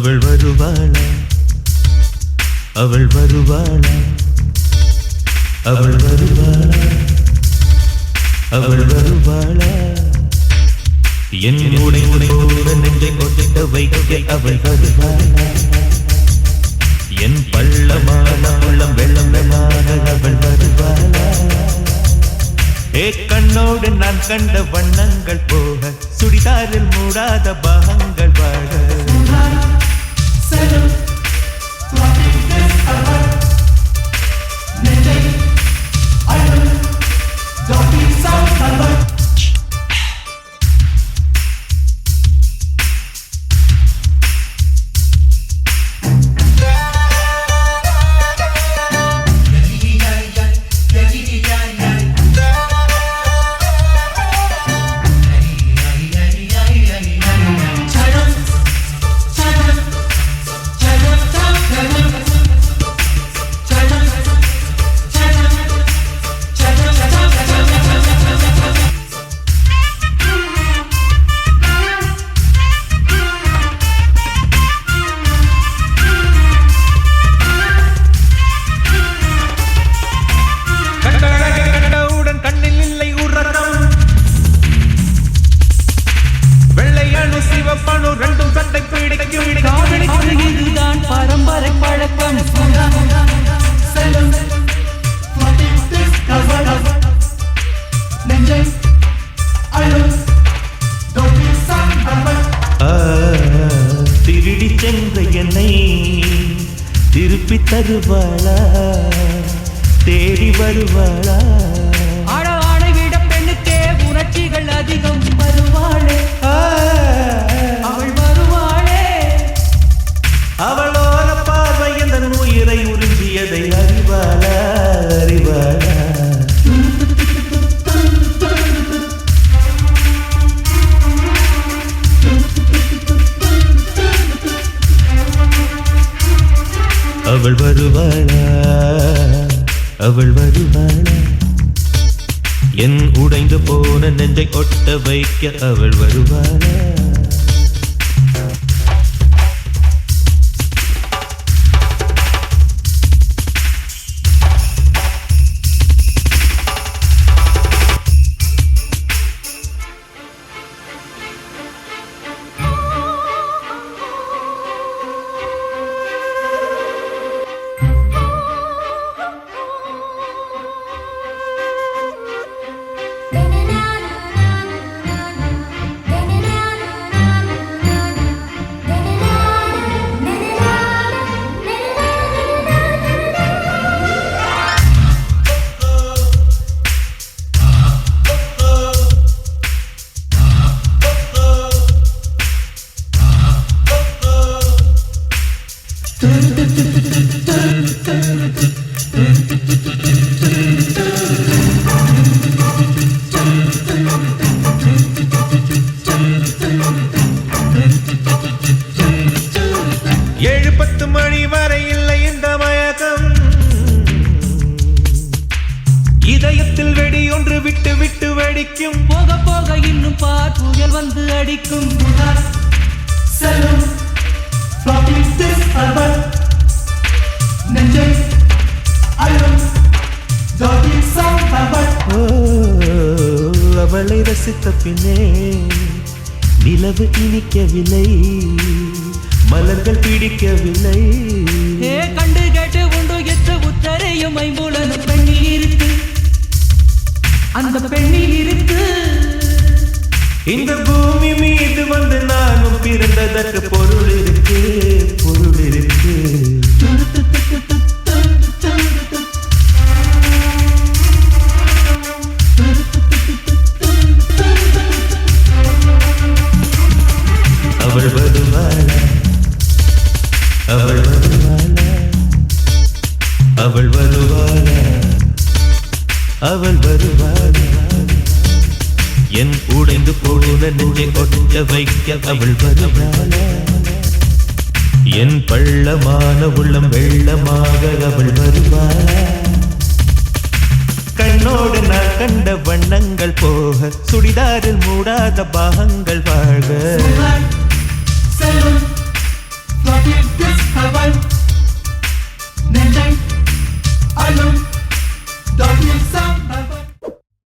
அவள் வருவாளா அவள் வருவாளா அவள் வருவாளா அவள் வருவாளா என் உடைந்து போன நெஞ்சை கொட்ட வைக்க அவள் வருவாளா என் பள்ளமான உள்ளம் வெள்ளமான அவள் வருவாளா கண்ணோடு நான் கண்ட வண்ணங்கள் போக சுடிதாரில் மூடாத பாகங்கள் வாழ பரம்பரை பழக்கம் திருடி சென்ற என்னை திருப்பி தருவாளா தேடி வருவாளா ஆடை விட பெண்ணுக்கே உணர்ச்சிகள் அதிகம் வருவாளே அவள் வருவாளே அவளோர பார்வை என்ற உயிரை உறிஞ்சியதை அறிவாளா அறிவாளா அவள் வருவாளா அவள் வருவாளா என் உடைந்து போன நெஞ்சை ஒட்ட வைக்க அவள் வருவாளா ஏழு 10 மணி வரை இல்லை இந்த மயக்கம் இதயத்தில் வெடி ஒன்று விட்டு விட்டு வெடிக்கும் போக போக இன்னும் புயல் வந்து அடிக்கும் அவளை ரசித்த பின்னே நிலவு இனிக்கவில்லை மலர்கள் பிடிக்கவில்லை கண்டு கேட்டு உண்டு எற்ற உத்தரையும் ஐம்புலனும் பெண்ணில் இருக்கு அந்த பெண்ணில் இருக்கு இந்த பூமி மீது வந்து நானும் பிறந்ததற்கு பொருள் இருக்கு பொருள் இருக்கு அவள் வருவாளா அவள் வருவாளா அவள் வருவாளா அவள் வருவாளா என் உடைந்து போன நெஞ்சை ஒட்ட வைக்க அவள் வருவாளா என் பள்ளமான உள்ளம் வெள்ளமாக அவள் வருவாளா கண்ணோடு நான் கண்ட வண்ணங்கள் போக சுடிதாரில் மூடாத பாகங்கள் வாழ